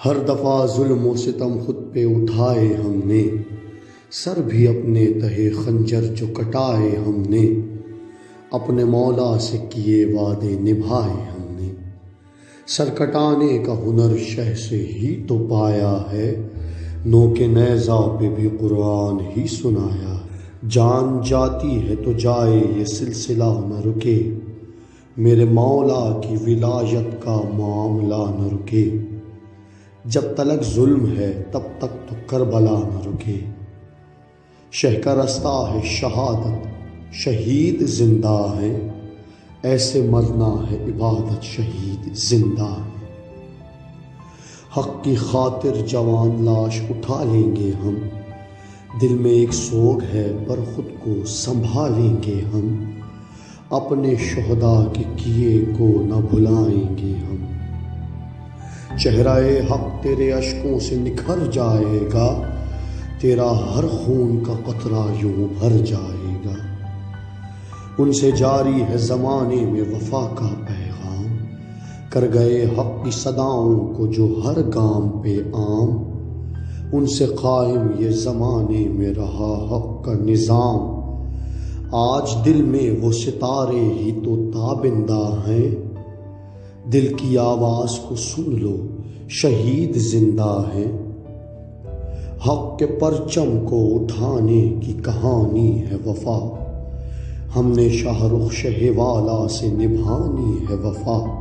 ہر دفعہ ظلم و ستم خود پہ اٹھائے ہم نے، سر بھی اپنے تہے خنجر جو کٹائے ہم نے، اپنے مولا سے کیے وعدے نبھائے ہم نے۔ سر کٹانے کا ہنر شہ سے ہی تو پایا ہے، نوک نیزہ پہ بھی قرآن ہی سنایا ہے۔ جان جاتی ہے تو جائے یہ سلسلہ نہ رکے، میرے مولا کی ولایت کا معاملہ نہ رکے۔ جب تلک ظلم ہے تب تک تو کربلا نہ رکے۔ شہ کا رستہ ہے شہادت، شہید زندہ ہے، ایسے مرنا ہے عبادت، شہید زندہ ہے۔ حق کی خاطر جوان لاش اٹھا لیں گے ہم، دل میں ایک سوگ ہے پر خود کو سنبھالیں گے ہم، اپنے شہداء کے کیے کو نہ بھلائیں گے ہم۔ چہرہ حق تیرے اشکوں سے نکھر جائے گا، تیرا ہر خون کا قطرہ یوں بھر جائے گا۔ ان سے جاری ہے زمانے میں وفا کا پیغام، کر گئے حق کی صداؤں کو جو ہر گام پہ عام۔ ان سے قائم یہ زمانے میں رہا حق کا نظام، آج دل میں وہ ستارے ہی تو تابندہ ہیں۔ دل کی آواز کو سن لو، شہید زندہ ہے۔ حق کے پرچم کو اٹھانے کی کہانی ہے وفا، ہم نے شاہ رخ شہ والا سے نبھانی ہے وفا۔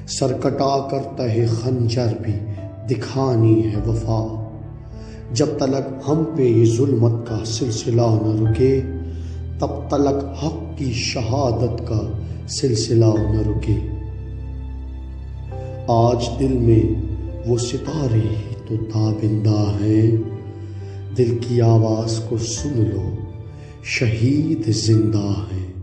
سر کٹا کر تہے خنجر بھی دکھانی ہے وفا، جب تلک ہم پہ یہ ظلمت کا سلسلہ نہ رکے، تب تلک حق کی شہادت کا سلسلہ نہ رکے۔ آج دل میں وہ ستارے ہی تو تابندہ ہیں، دل کی آواز کو سن لو، شہید زندہ ہیں۔